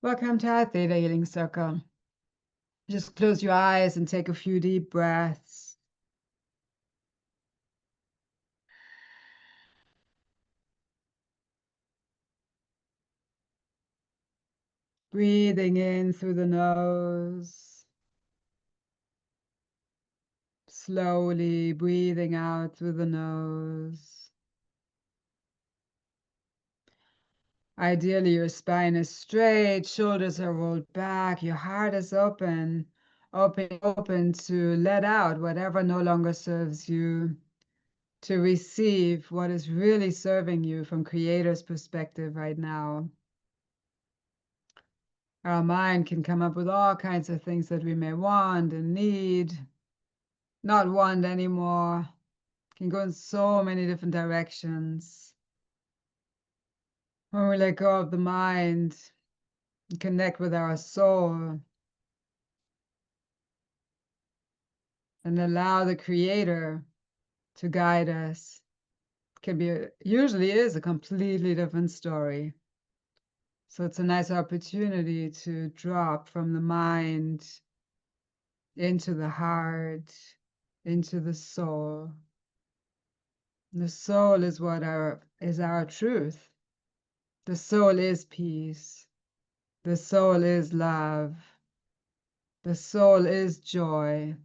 Welcome to our Theta Healing Circle. Just close your eyes and take a few deep breaths. Breathing in through the nose. Slowly breathing out through the nose. Ideally, your spine is straight, shoulders are rolled back, your heart is open to let out whatever no longer serves you, to receive what is really serving you from Creator's perspective right now. Our mind can come up with all kinds of things that we may want and need, not want anymore, can go in so many different directions. When we let go of the mind and connect with our soul and allow the Creator to guide us, usually is a completely different story. So it's a nice opportunity to drop from the mind into the heart, into the soul. The soul is our truth. The soul is peace. The soul is love. The soul is joy.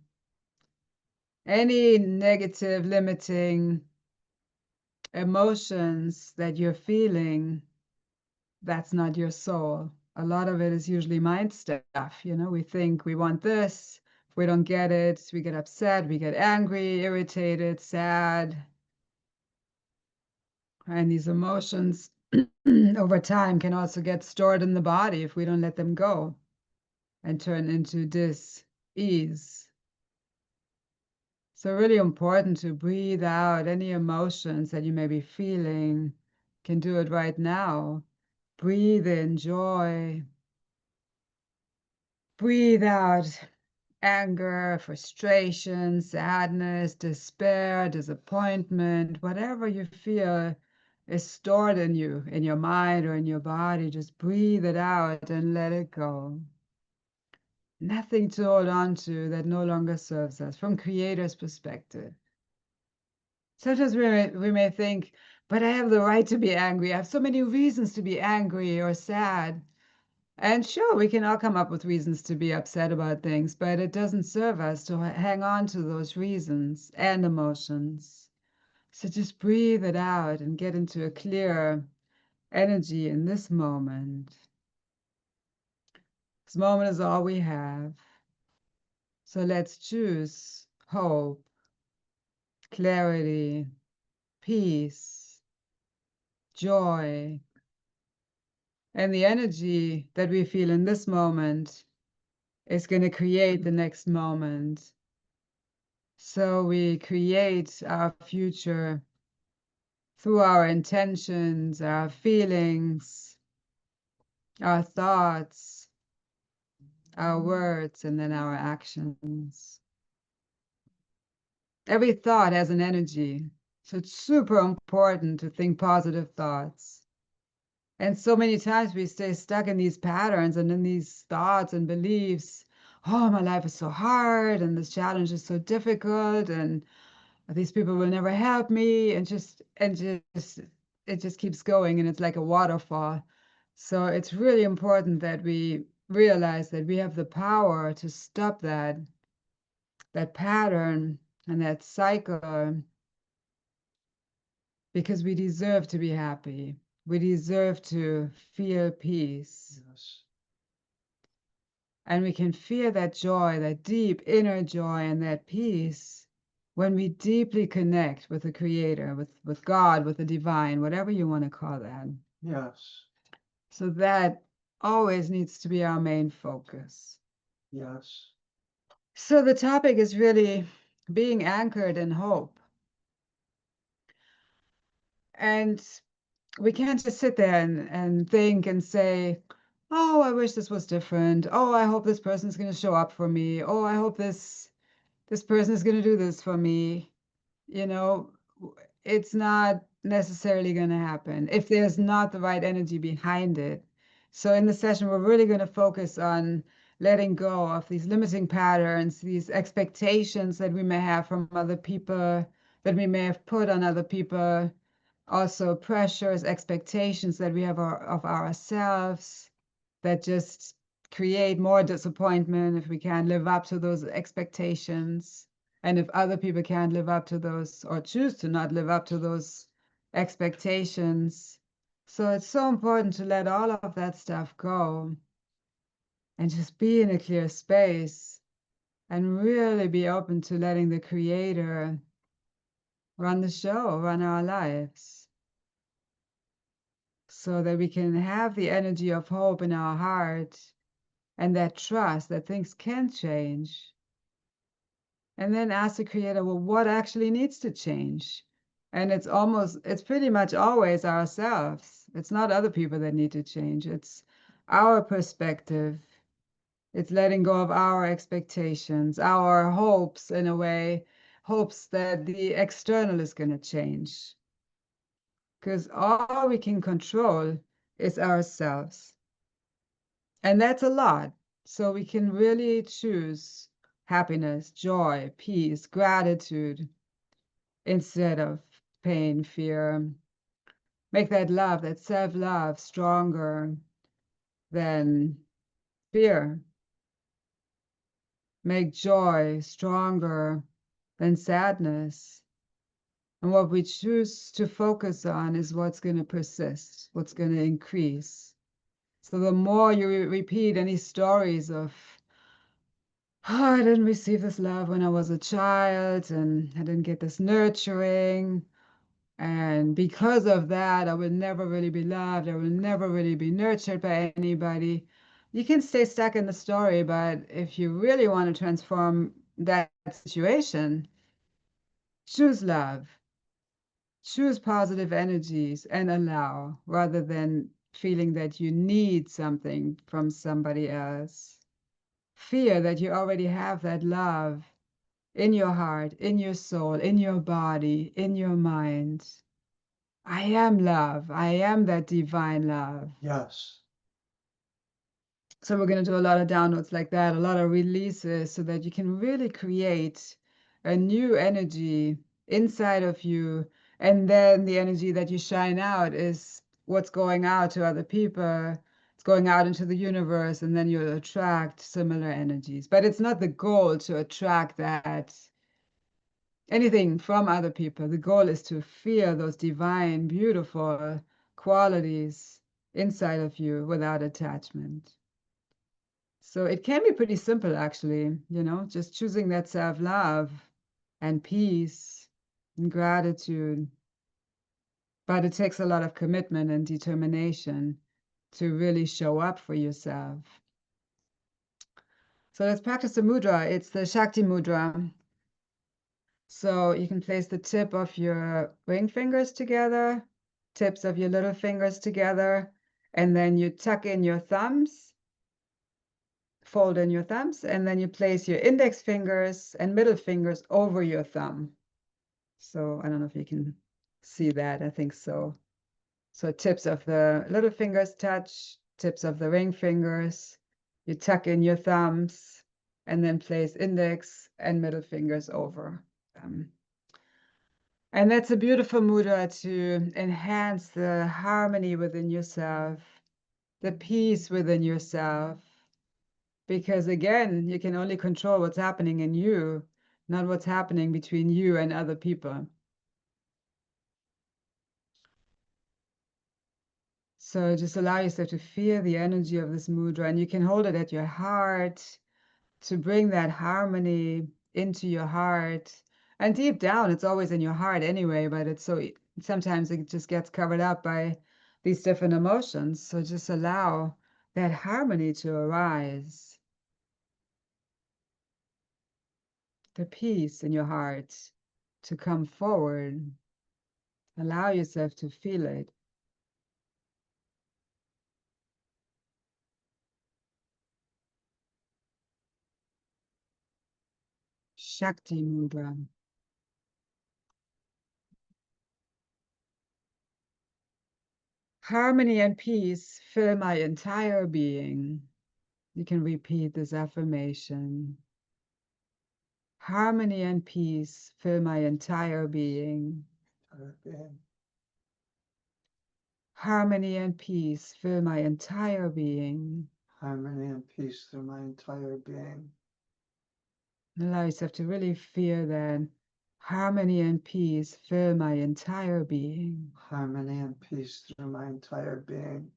Any negative, limiting emotions that you're feeling, that's not your soul. A lot of it is usually mind stuff. We think we want this. If we don't get it, we get upset, we get angry, irritated, sad. And these emotions over time can also get stored in the body if we don't let them go and turn into dis-ease. So really important to breathe out any emotions that you may be feeling. Can do it right now. Breathe in joy. Breathe out anger, frustration, sadness, despair, disappointment, whatever you feel is stored in you, in your mind or in your body. Just breathe it out and let it go. Nothing to hold on to that no longer serves us from Creator's perspective. Sometimes we may think, but I have the right to be angry. I have so many reasons to be angry or sad. And sure, we can all come up with reasons to be upset about things, but it doesn't serve us to hang on to those reasons and emotions. So just breathe it out and get into a clear energy in this moment. This moment is all we have. So let's choose hope, clarity, peace, joy, and the energy that we feel in this moment is going to create the next moment. So we create our future through our intentions, our feelings, our thoughts, our words, and then our actions. Every thought has an energy. So it's super important to think positive thoughts. And so many times we stay stuck in these patterns and in these thoughts and beliefs. Oh, my life is so hard, and this challenge is so difficult, and these people will never help me, and it just keeps going, and it's like a waterfall. So it's really important that we realize that we have the power to stop that pattern and that cycle, because we deserve to be happy. We deserve to feel peace. Yes. And we can feel that joy, that deep inner joy and that peace when we deeply connect with the Creator, with God, with the divine, whatever you want to call that. Yes. So that always needs to be our main focus. Yes. So the topic is really being anchored in hope. And we can't just sit there and think and say, oh, I wish this was different. Oh, I hope this person's going to show up for me. Oh, I hope this person is going to do this for me. You know, it's not necessarily going to happen if there's not the right energy behind it. So in the session, we're really going to focus on letting go of these limiting patterns, these expectations that we may have from other people, that we may have put on other people, also pressures, expectations that we have of ourselves that just create more disappointment if we can't live up to those expectations. And if other people can't live up to those or choose to not live up to those expectations. So it's so important to let all of that stuff go and just be in a clear space and really be open to letting the Creator run the show, run our lives, so that we can have the energy of hope in our heart and that trust that things can change. And then ask the Creator, well, what actually needs to change? And it's pretty much always ourselves. It's not other people that need to change. It's our perspective. It's letting go of our expectations, our hopes, in a way, hopes that the external is going to change. Because all we can control is ourselves. And that's a lot. So we can really choose happiness, joy, peace, gratitude instead of pain, fear. Make that love, that self-love stronger than fear. Make joy stronger than sadness. And what we choose to focus on is what's going to persist, what's going to increase. So the more you repeat any stories of, oh, I didn't receive this love when I was a child, and I didn't get this nurturing, and because of that, I will never really be loved, I will never really be nurtured by anybody. You can stay stuck in the story, but if you really want to transform that situation, choose love, choose positive energies, and allow, rather than feeling that you need something from somebody else. Fear that you already have that love in your heart, in your soul, in your body, in your mind. I am love. I am that divine love. Yes. So we're going to do a lot of downloads like that, a lot of releases, so that you can really create a new energy inside of you. And then the energy that you shine out is what's going out to other people. It's going out into the universe, and then you'll attract similar energies. But it's not the goal to attract that anything from other people. The goal is to feel those divine, beautiful qualities inside of you without attachment. So it can be pretty simple, actually, just choosing that self-love and peace and gratitude. But it takes a lot of commitment and determination to really show up for yourself. So let's practice the mudra. It's the Shakti mudra. So you can place the tip of your ring fingers together, tips of your little fingers together, and then you tuck in your thumbs, fold in your thumbs, and then you place your index fingers and middle fingers over your thumb. So I don't know if you can see that. I think so. So tips of the little fingers touch, tips of the ring fingers. You tuck in your thumbs and then place index and middle fingers over them. And that's a beautiful mudra to enhance the harmony within yourself, the peace within yourself. Because again, you can only control what's happening in you, not what's happening between you and other people. So just allow yourself to feel the energy of this mudra, and you can hold it at your heart to bring that harmony into your heart. And deep down, it's always in your heart anyway, but sometimes it just gets covered up by these different emotions. So just allow that harmony to arise, the peace in your heart to come forward. Allow yourself to feel it. Shakti mudra. Harmony and peace fill my entire being. You can repeat this affirmation. Harmony and peace fill my entire being. entire being. Harmony and peace fill my entire being. Harmony and peace through my entire being. Allow yourself to really feel that harmony and peace fill my entire being. Harmony and peace through my entire being.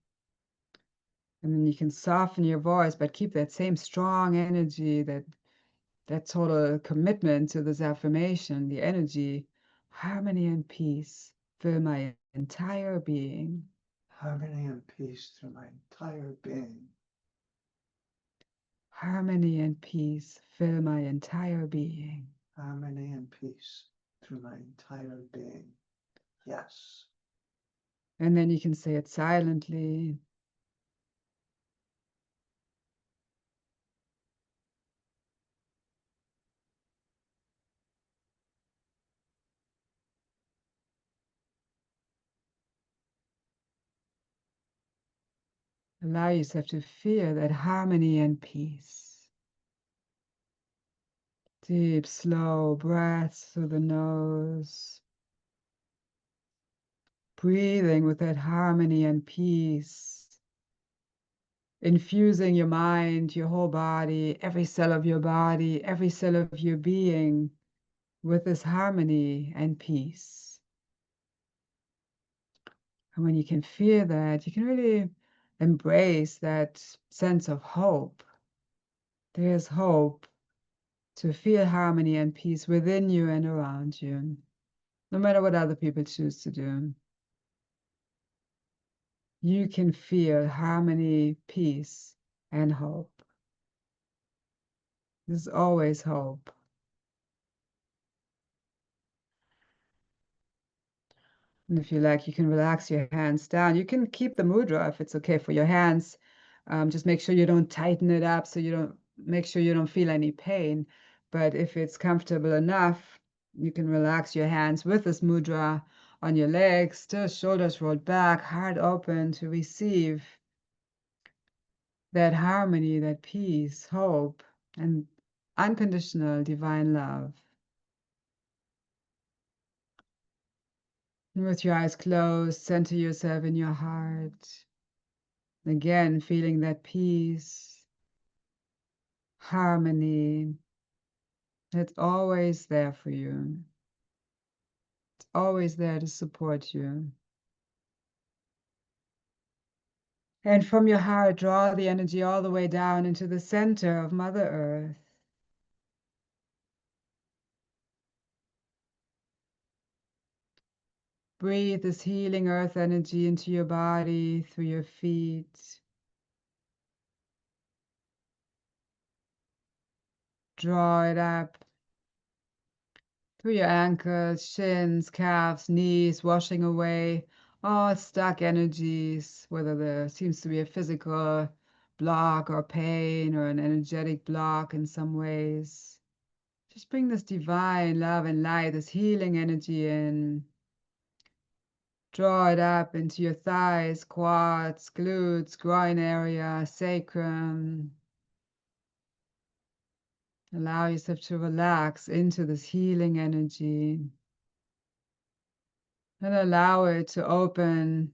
And then you can soften your voice, but keep that same strong energy, that total commitment to this affirmation, the energy. Harmony and peace fill my entire being. Harmony and peace through my entire being. Harmony and peace fill my entire being. Harmony and peace through my entire being. Yes. And then you can say it silently. Allow yourself to feel that harmony and peace. Deep, slow breaths through the nose. Breathing with that harmony and peace. Infusing your mind, your whole body, every cell of your body, every cell of your being with this harmony and peace. And when you can feel that, you can really embrace that sense of hope. There's hope to feel harmony and peace within you and around you, no matter what other people choose to do. You can feel harmony, peace, and hope. There's always hope. And if you like, you can relax your hands down. You can keep the mudra if it's okay for your hands. Just make sure you don't tighten it up so you don't make sure you don't feel any pain. But if it's comfortable enough, you can relax your hands with this mudra on your legs, still shoulders rolled back, heart open to receive that harmony, that peace, hope, and unconditional divine love. And with your eyes closed, center yourself in your heart. Again, feeling that peace, harmony that's always there for you. It's always there to support you. And from your heart, draw the energy all the way down into the center of Mother Earth. Breathe this healing earth energy into your body, through your feet. Draw it up through your ankles, shins, calves, knees, washing away all stuck energies, whether there seems to be a physical block or pain or an energetic block in some ways. Just bring this divine love and light, this healing energy in. Draw it up into your thighs, quads, glutes, groin area, sacrum. Allow yourself to relax into this healing energy. And allow it to open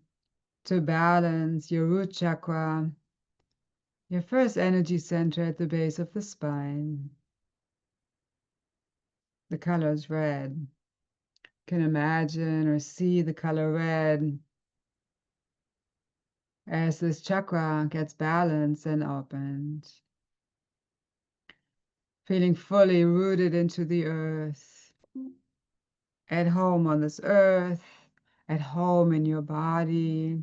to balance your root chakra, your first energy center at the base of the spine. The color is red. You can imagine or see the color red as this chakra gets balanced and opened. Feeling fully rooted into the earth, at home on this earth, at home in your body,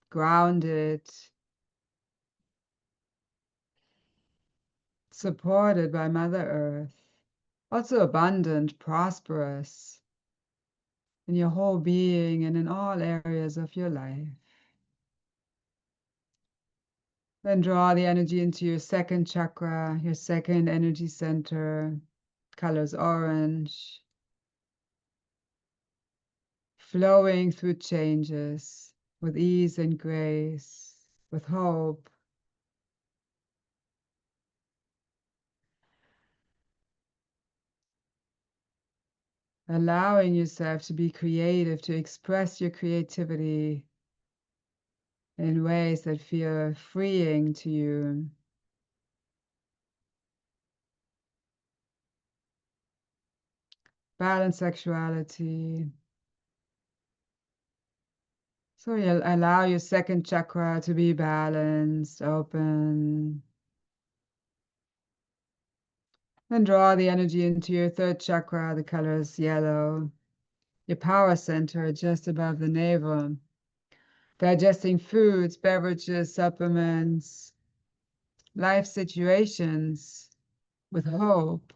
grounded, supported by Mother Earth, also abundant, prosperous in your whole being and in all areas of your life. Then draw the energy into your second chakra, your second energy center, colors orange, flowing through changes, with ease and grace, with hope. Allowing yourself to be creative, to express your creativity in ways that feel freeing to you. Balanced sexuality. So you allow your second chakra to be balanced, open. Then draw the energy into your third chakra. The color is yellow. Your power center just above the navel. Digesting foods, beverages, supplements, life situations with hope,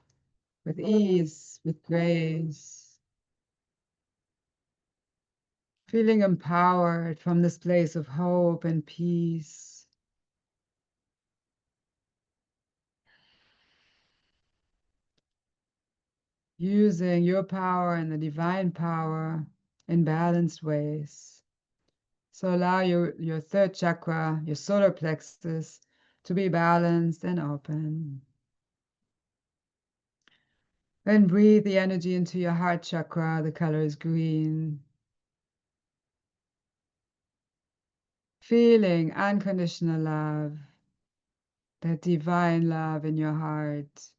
with ease, with grace. Feeling empowered from this place of hope and peace. Using your power and the divine power in balanced ways. So allow your third chakra, your solar plexus, to be balanced and open. Then breathe the energy into your heart chakra. The color is green. Feeling unconditional love, that divine love in your heart.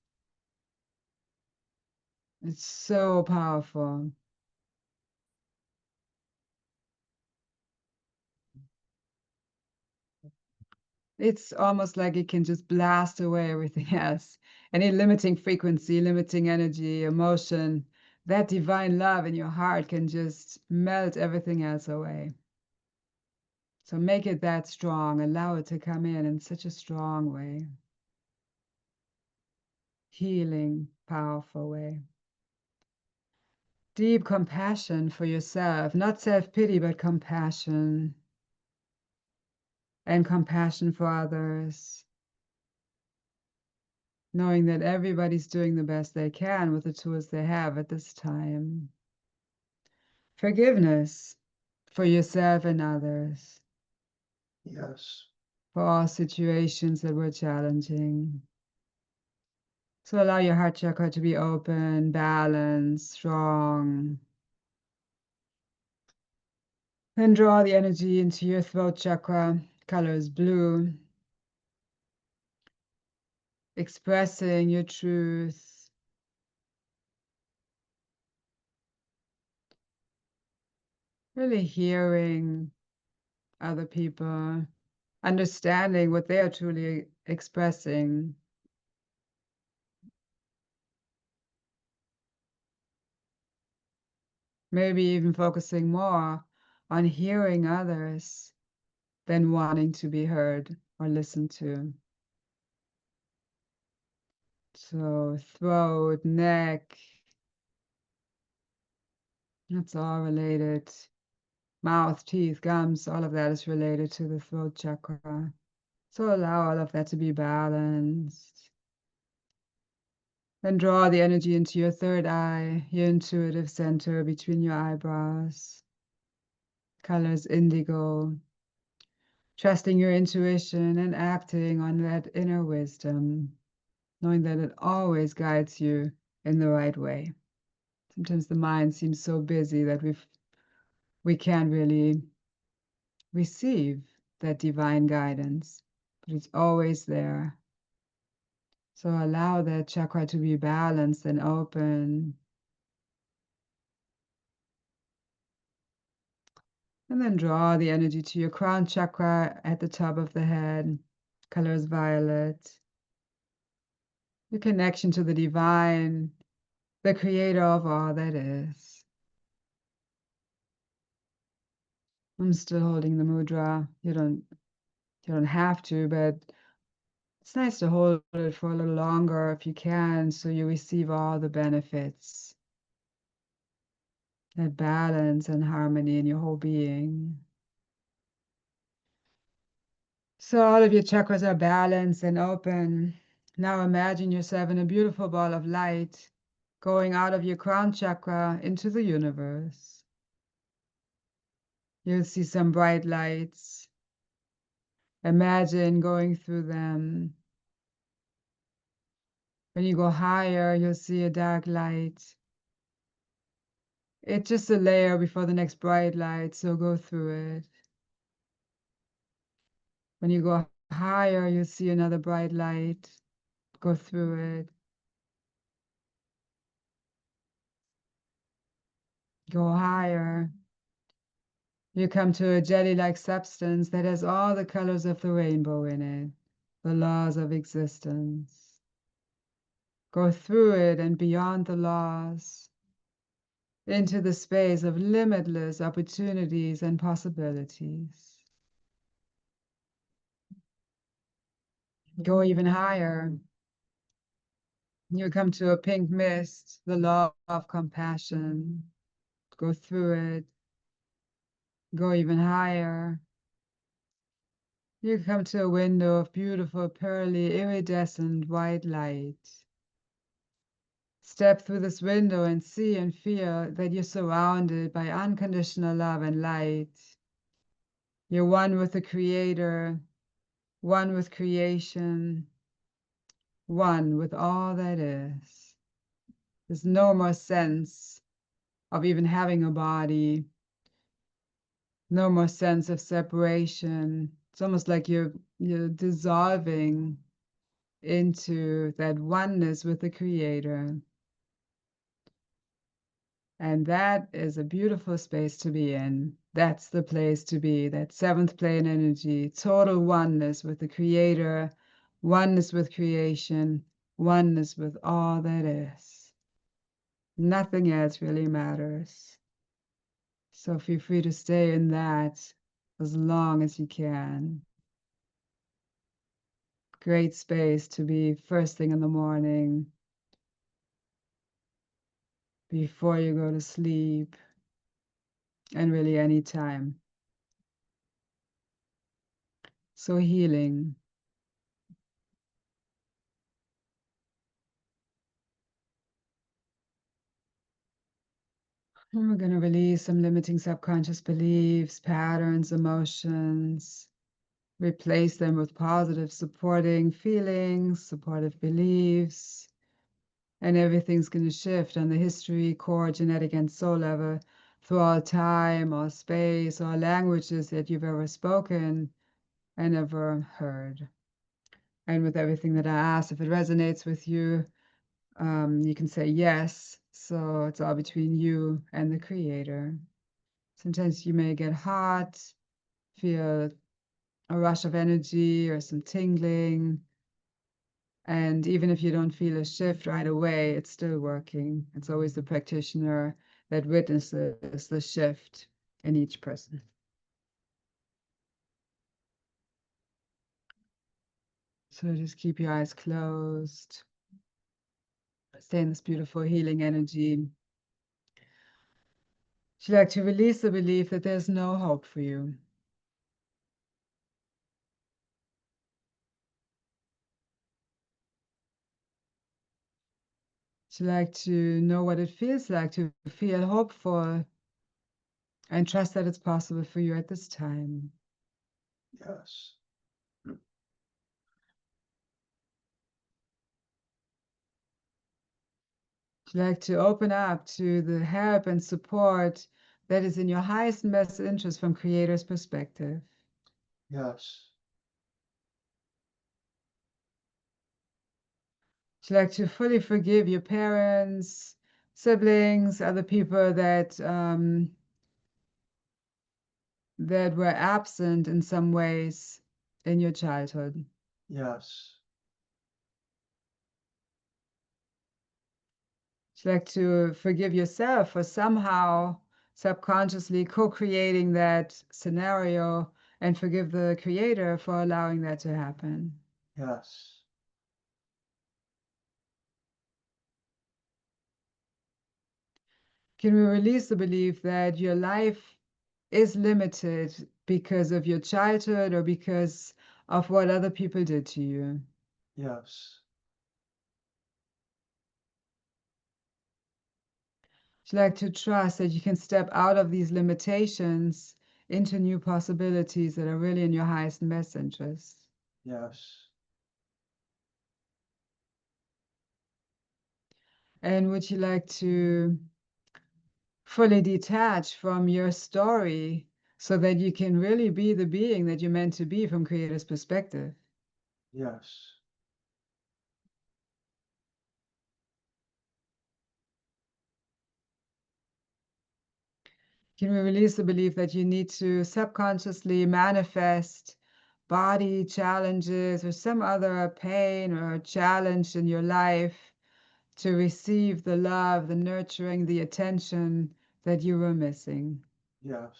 It's so powerful. It's almost like it can just blast away everything else. Any limiting frequency, limiting energy, emotion, that divine love in your heart can just melt everything else away. So make it that strong. Allow it to come in such a strong way. Healing, powerful way. Deep compassion for yourself, not self-pity, but compassion. And compassion for others. Knowing that everybody's doing the best they can with the tools they have at this time. Forgiveness for yourself and others. Yes. For all situations that were challenging. So allow your heart chakra to be open, balanced, strong. Then draw the energy into your throat chakra. Color is blue. Expressing your truth. Really hearing other people, understanding what they are truly expressing. Maybe even focusing more on hearing others than wanting to be heard or listened to. So throat, neck, that's all related. Mouth, teeth, gums, all of that is related to the throat chakra. So allow all of that to be balanced. Then draw the energy into your third eye, your intuitive center between your eyebrows. Color is indigo. Trusting your intuition and acting on that inner wisdom, knowing that it always guides you in the right way. Sometimes the mind seems so busy that we can't really receive that divine guidance, but it's always there. So allow that chakra to be balanced and open. And then draw the energy to your crown chakra at the top of the head. Color is violet. Your connection to the divine, the creator of all that is. I'm still holding the mudra. You don't have to, but it's nice to hold it for a little longer if you can, so you receive all the benefits. That balance and harmony in your whole being. So all of your chakras are balanced and open. Now imagine yourself in a beautiful ball of light going out of your crown chakra into the universe. You'll see some bright lights. Imagine going through them. When you go higher, you'll see a dark light. It's just a layer before the next bright light, so go through it. When you go higher, you'll see another bright light. Go through it. Go higher. You come to a jelly-like substance that has all the colors of the rainbow in it, the laws of existence. Go through it and beyond the laws, into the space of limitless opportunities and possibilities. Go even higher. You come to a pink mist, the law of compassion. Go through it. Go even higher. You come to a window of beautiful, pearly, iridescent white light. Step through this window and see and feel that you're surrounded by unconditional love and light. You're one with the Creator, one with creation, one with all that is. There's no more sense of even having a body, no more sense of separation. It's almost like you're dissolving into that oneness with the Creator. And that is a beautiful space to be in. That's the place to be, that seventh plane energy, total oneness with the Creator, oneness with creation, oneness with all that is. Nothing else really matters. So feel free to stay in that as long as you can. Great space to be first thing in the morning, before you go to sleep, and really any time. So healing. And we're going to release some limiting subconscious beliefs, patterns, emotions, replace them with positive supporting feelings, supportive beliefs, and everything's going to shift on the history, core, genetic, and soul level through all time, all space, all languages that you've ever spoken and ever heard. And with everything that I asked, if it resonates with you, you can say yes. So it's all between you and the Creator. Sometimes you may get hot, feel a rush of energy or some tingling. And even if you don't feel a shift right away, it's still working. It's always the practitioner that witnesses the shift in each person. So just keep your eyes closed. Stay in this beautiful healing energy. Would you like to release the belief that there's no hope for you? Would you like to know what it feels like to feel hopeful and trust that it's possible for you at this time? Yes. Would you like to open up to the help and support that is in your highest and best interest from Creator's perspective? Yes. Would you like to fully forgive your parents, siblings, other people that were absent in some ways in your childhood? Yes. Would you like to forgive yourself for somehow subconsciously co-creating that scenario and forgive the Creator for allowing that to happen? Yes. Can we release the belief that your life is limited because of your childhood or because of what other people did to you? Yes. Would you like to trust that you can step out of these limitations into new possibilities that are really in your highest and best interest. Yes. And would you like to fully detach from your story so that you can really be the being that you're meant to be from Creator's perspective? Yes. Can we release the belief that you need to subconsciously manifest body challenges or some other pain or challenge in your life to receive the love, the nurturing, the attention that you were missing? Yes.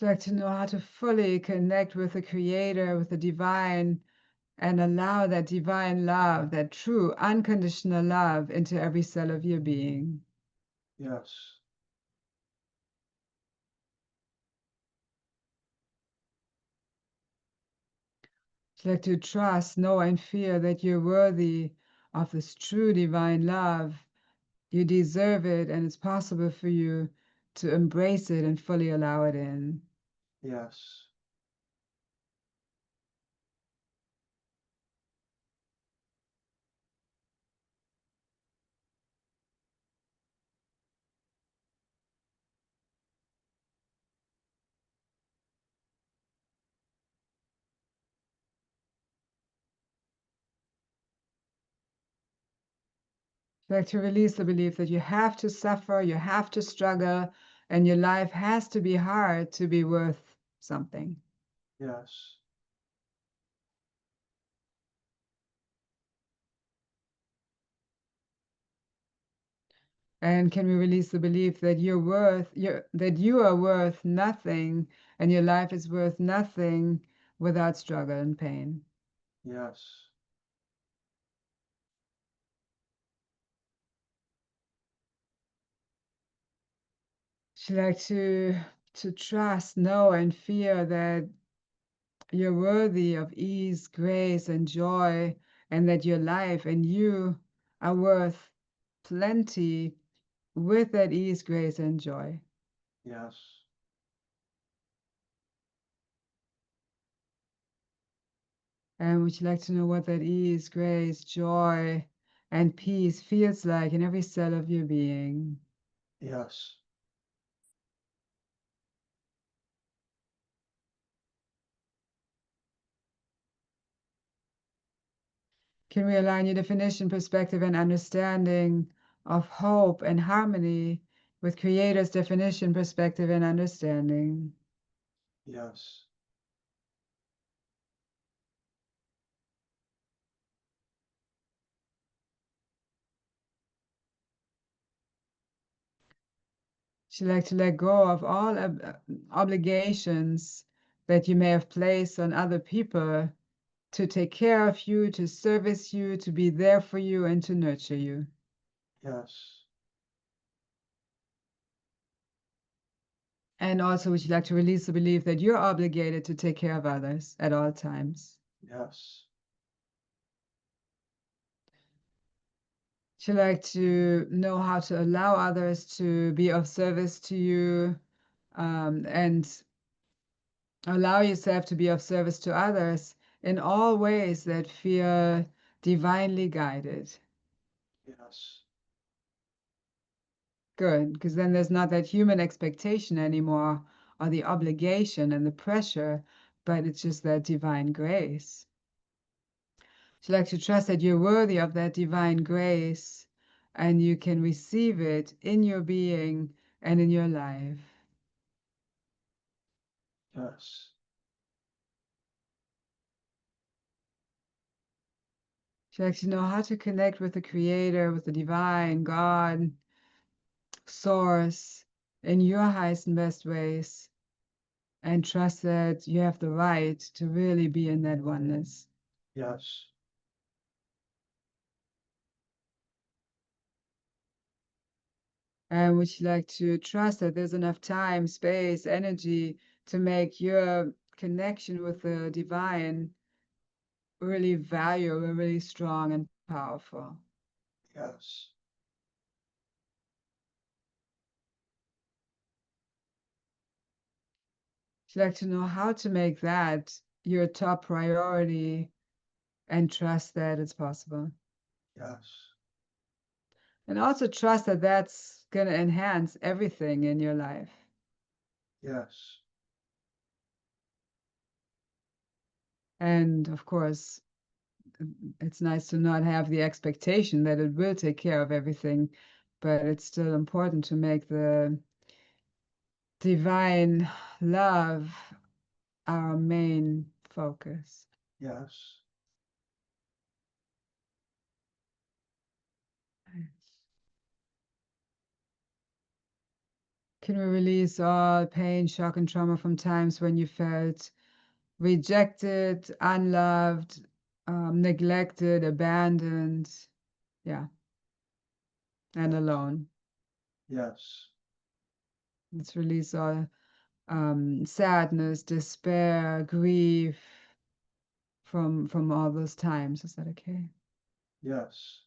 Would you like to know how to fully connect with the Creator, with the divine, and allow that divine love, that true unconditional love into every cell of your being? Yes. Would you like to trust, know, and feel that you're worthy of this true divine love? You deserve it, and it's possible for you to embrace it and fully allow it in. Yes. Like to release the belief that you have to suffer, you have to struggle, and your life has to be hard to be worth something. Yes. And can we release the belief that that you are worth nothing and your life is worth nothing without struggle and pain? Yes. She like to trust, know, and feel that you're worthy of ease, grace, and joy, and that your life and you are worth plenty with that ease, grace, and joy. Yes. And would you like to know what that ease, grace, joy, and peace feels like in every cell of your being? Yes. Can we align your definition, perspective, and understanding of hope and harmony with Creator's definition, perspective, and understanding? Yes. She like to let go of all obligations that you may have placed on other people to take care of you, to service you, to be there for you, and to nurture you. Yes. And also, would you like to release the belief that you're obligated to take care of others at all times? Yes. Would you like to know how to allow others to be of service to you, and allow yourself to be of service to others in all ways that feel divinely guided? Yes. Good, because then there's not that human expectation anymore, or the obligation and the pressure, but it's just that divine grace. So like to trust that you're worthy of that divine grace and you can receive it in your being and in your life. Yes. So like to know how to connect with the Creator, with the divine God, source in your highest and best ways, and trust that you have the right to really be in that oneness. Yes. And would you like to trust that there's enough time, space, energy to make your connection with the divine really valuable, really strong and powerful. Yes. I'd like to know how to make that your top priority and trust that it's possible. Yes. And also trust that that's going to enhance everything in your life. Yes. And of course, it's nice to not have the expectation that it will take care of everything, but it's still important to make the divine love our main focus. Yes. Can we release all pain, shock, and trauma from times when you felt rejected, unloved, neglected, abandoned, yeah, and alone? Yes. Let's release all sadness, despair, grief from all those times. Is that okay? Yes.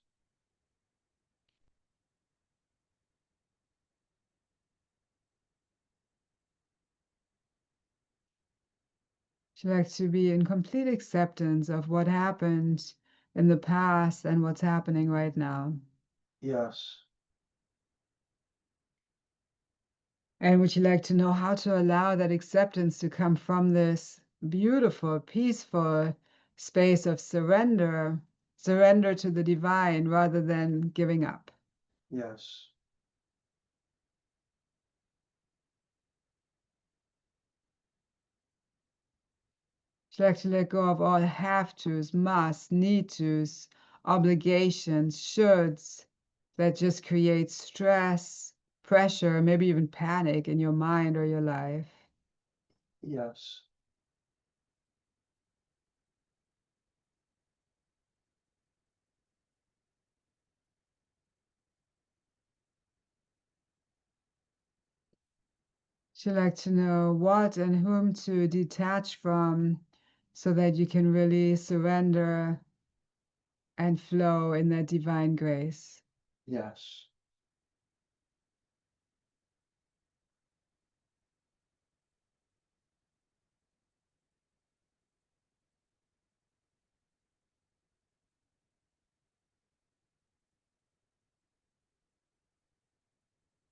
She likes to be in complete acceptance of what happened in the past and what's happening right now. Yes. And would you like to know how to allow that acceptance to come from this beautiful, peaceful space of surrender, surrender to the divine rather than giving up? Yes. Would you like to let go of all have tos, must, need tos, obligations, shoulds that just create stress, pressure, maybe even panic in your mind or your life? Yes. Would you like to know what and whom to detach from so that you can really surrender and flow in that divine grace? Yes.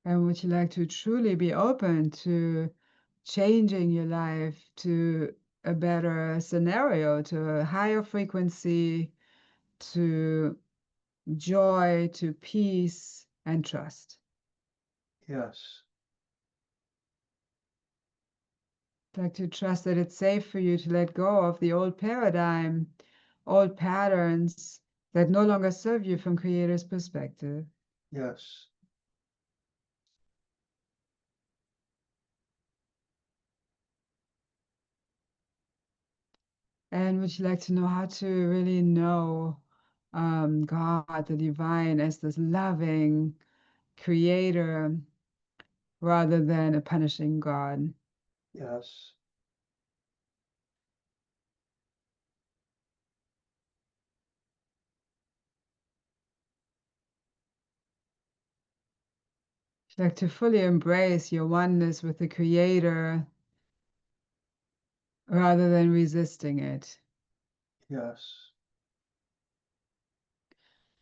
And would you like to truly be open to changing your life to a better scenario, to a higher frequency, to joy, to peace and trust? Yes. Like to trust that it's safe for you to let go of the old paradigm, old patterns that no longer serve you from Creator's perspective. Yes. And would you like to know how to really know God, the divine, as this loving creator rather than a punishing God? Yes. Like to fully embrace your oneness with the creator rather than resisting it. Yes.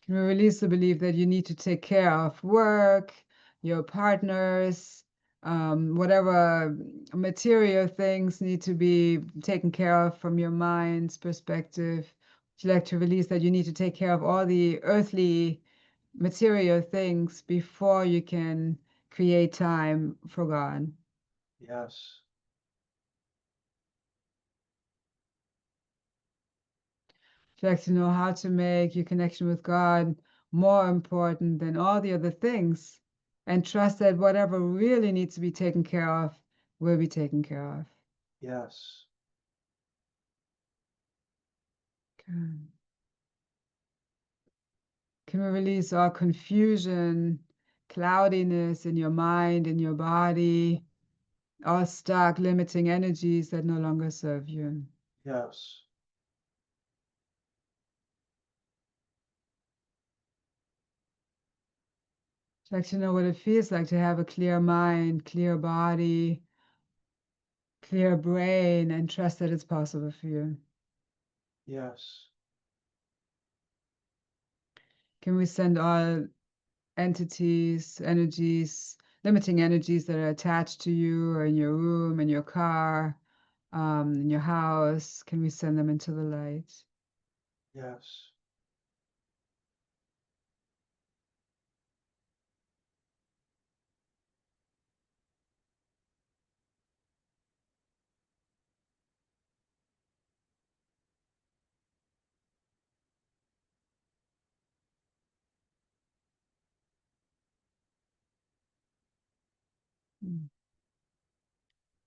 Can we release the belief that you need to take care of work, your partners, whatever material things need to be taken care of from your mind's perspective? Would you like to release that you need to take care of all the earthly material things before you can create time for God? Yes. Would you like to know how to make your connection with God more important than all the other things and trust that whatever really needs to be taken care of will be taken care of? Yes. Good. Can we release all confusion, cloudiness in your mind, in your body, all stuck, limiting energies that no longer serve you. Yes. I'd like to know what it feels like to have a clear mind, clear body, clear brain, and trust that it's possible for you. Yes. Can we send all entities, energies, limiting energies that are attached to you or in your room, in your car, in your house? Can we send them into the light? Yes. Mm.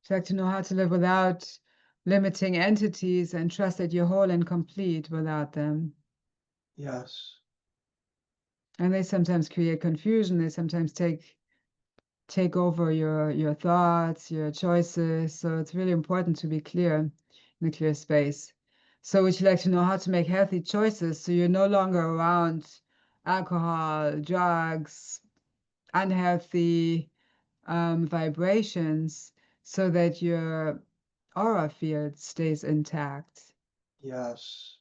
I'd like to know how to live without limiting entities and trust that you're whole and complete without them. Yes. And they sometimes create confusion. They sometimes take over your thoughts, your choices. So it's really important to be clear in a clear space. So would you like to know how to make healthy choices so you're no longer around alcohol, drugs, unhealthy vibrations so that your aura field stays intact? Yes.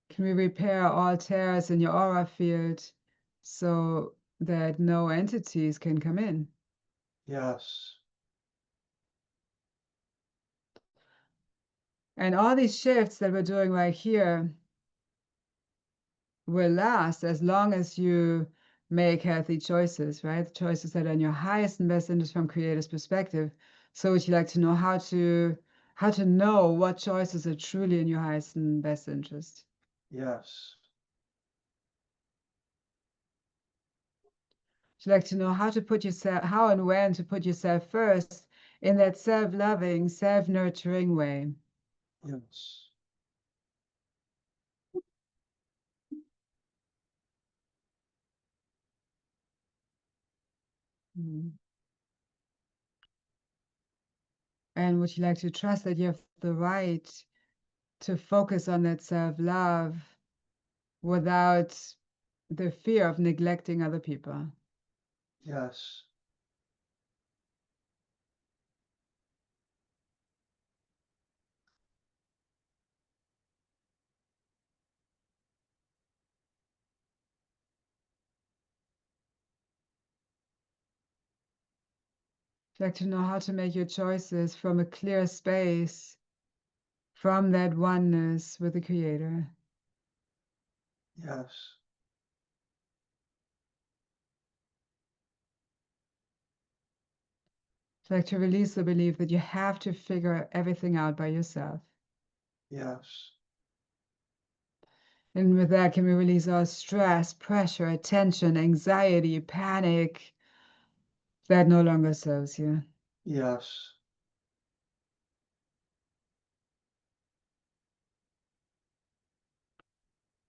Can we repair all tears in your aura field so that no entities can come in? Yes. And all these shifts that we're doing right here will last as long as you make healthy choices, right? Choices that are in your highest and best interest from creator's perspective. So would you like to know how to know what choices are truly in your highest and best interest? Yes. Would you like to know how to put yourself, how and when to put yourself first in that self-loving, self-nurturing way? Yes. Mhm. And would you like to trust that you have the right to focus on that self-love without the fear of neglecting other people? Yes. Would you like to know how to make your choices from a clear space, from that oneness with the Creator? Yes. Would you like to release the belief that you have to figure everything out by yourself? Yes. And with that, can we release all stress, pressure, tension, anxiety, panic that no longer serves you? Yes.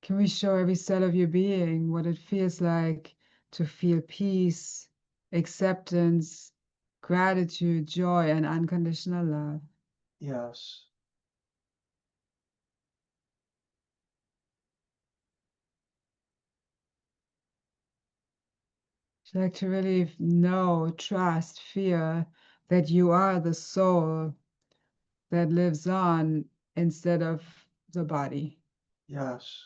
Can we show every cell of your being what it feels like to feel peace, acceptance, gratitude, joy, and unconditional love? Yes. Would you like to really know, trust, feel that you are the soul that lives on instead of the body? Yes.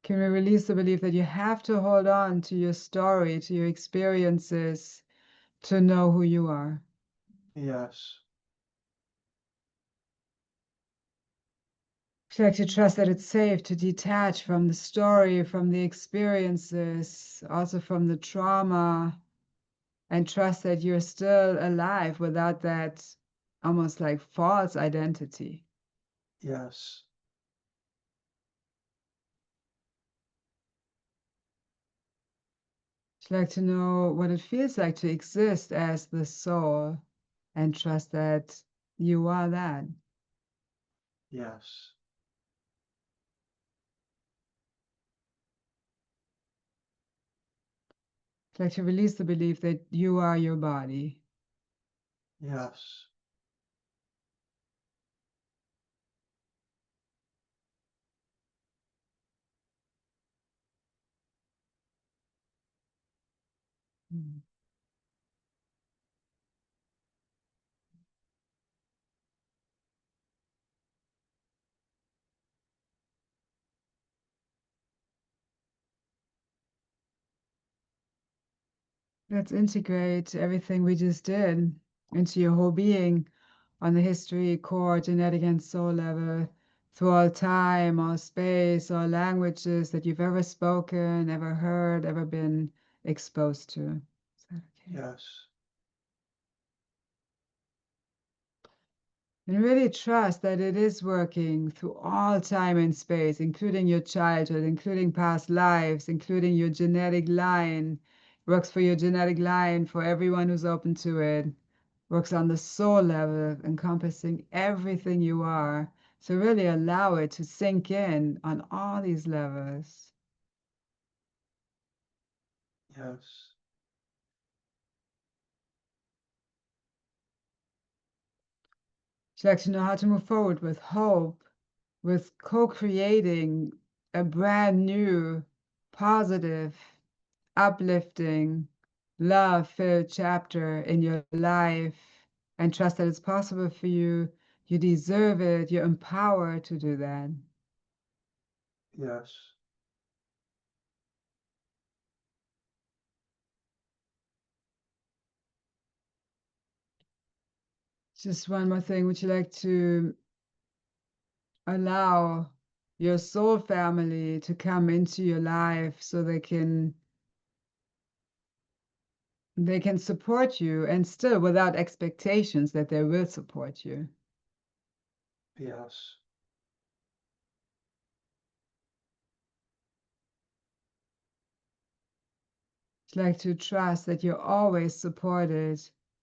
Can we release the belief that you have to hold on to your story, to your experiences, to know who you are? Yes. Would you like to trust that it's safe to detach from the story, from the experiences, also from the trauma, and trust that you're still alive without that almost like false identity? Yes. Would you like to know what it feels like to exist as the soul and trust that you are that? Yes. Would you like to release the belief that you are your body? Yes. Mm. Let's integrate everything we just did into your whole being on the history, core, genetic, and soul level through all time, all space, all languages that you've ever spoken, ever heard, ever been exposed to. Is that okay? Yes. And really trust that it is working through all time and space, including your childhood, including past lives, including your genetic line. Works for your genetic line, for everyone who's open to it. Works on the soul level, encompassing everything you are. So really allow it to sink in on all these levels. Yes. She likes to know how to move forward with hope, with co-creating a brand new, positive, uplifting, love-filled chapter in your life, and trust that it's possible for you. You deserve it. You're empowered to do that. Yes. Just one more thing. Would you like to allow your soul family to come into your life so they can support you, and still without expectations that they will support you? Yes. It's like to trust that you're always supported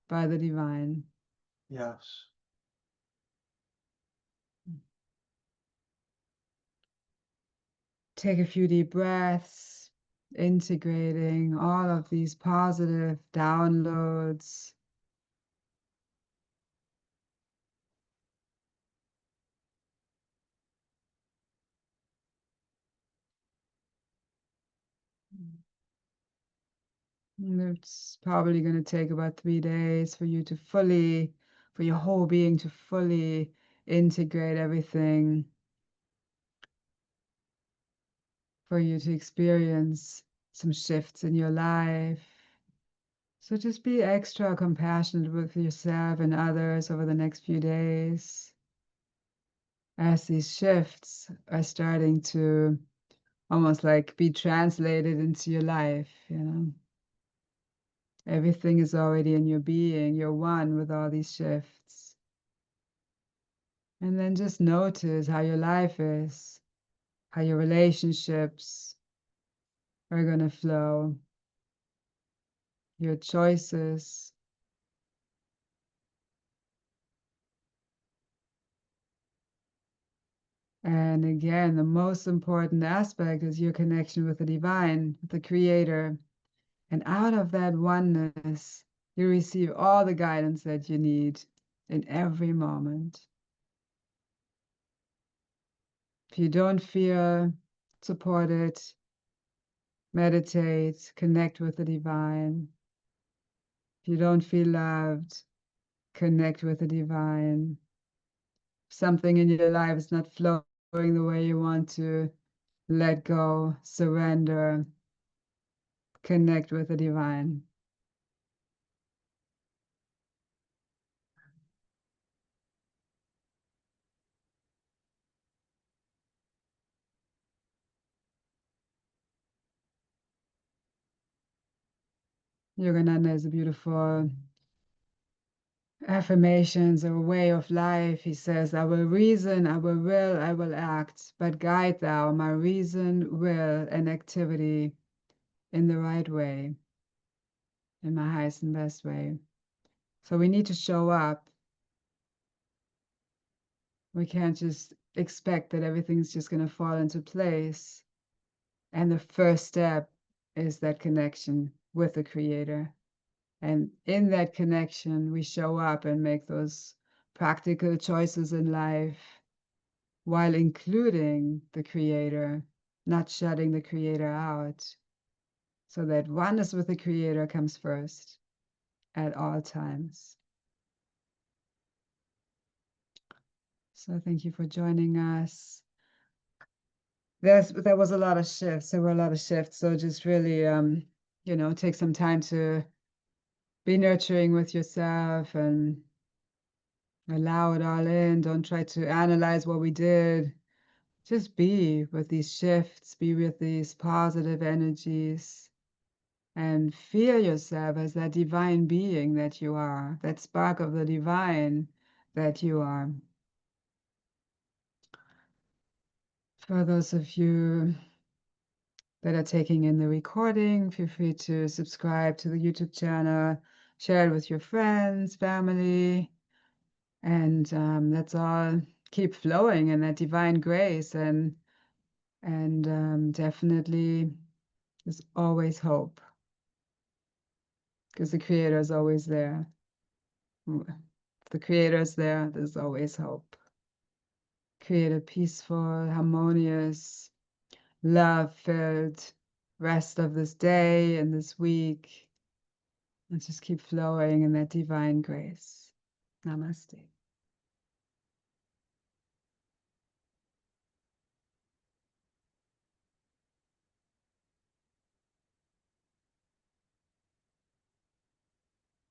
by the divine. Yes. Take a few deep breaths, integrating all of these positive downloads. And it's probably going to take about 3 days for you to for your whole being to fully integrate everything, for you to experience some shifts in your life. So just be extra compassionate with yourself and others over the next few days as these shifts are starting to almost like be translated into your life. Everything is already in your being. You're one with all these shifts. And then just notice how your life is, how your relationships are going to flow, your choices. And again, the most important aspect is your connection with the divine, with the creator. And out of that oneness, you receive all the guidance that you need in every moment. If you don't feel supported, meditate, connect with the divine. If you don't feel loved, connect with the divine. If something in your life is not flowing the way you want to, let go, surrender, connect with the divine. Yogananda is a beautiful affirmations or way of life. He says, I will reason, I will will, I will act, but guide thou my reason, will, and activity in the right way. in my highest and best way. So we need to show up. We can't just expect that everything's just going to fall into place. And the first step is that connection with the Creator. And in that connection, we show up and make those practical choices in life while including the Creator, not shutting the Creator out. So that oneness with the Creator comes first at all times. So thank you for joining us. There was a lot of shifts. There were a lot of shifts. So just really, take some time to be nurturing with yourself and allow it all in. Don't try to analyze what we did. Just be with these shifts, be with these positive energies, and feel yourself as that divine being that you are, that spark of the divine that you are. For those of you that are taking in the recording, feel free to subscribe to the YouTube channel, share it with your friends, family, and let's all keep flowing in that divine grace. And definitely, there's always hope because the Creator is always there. If the Creator is there, there's always hope. Create a peaceful, harmonious, love-filled rest of this day and this week. And just keep flowing in that divine grace. Namaste.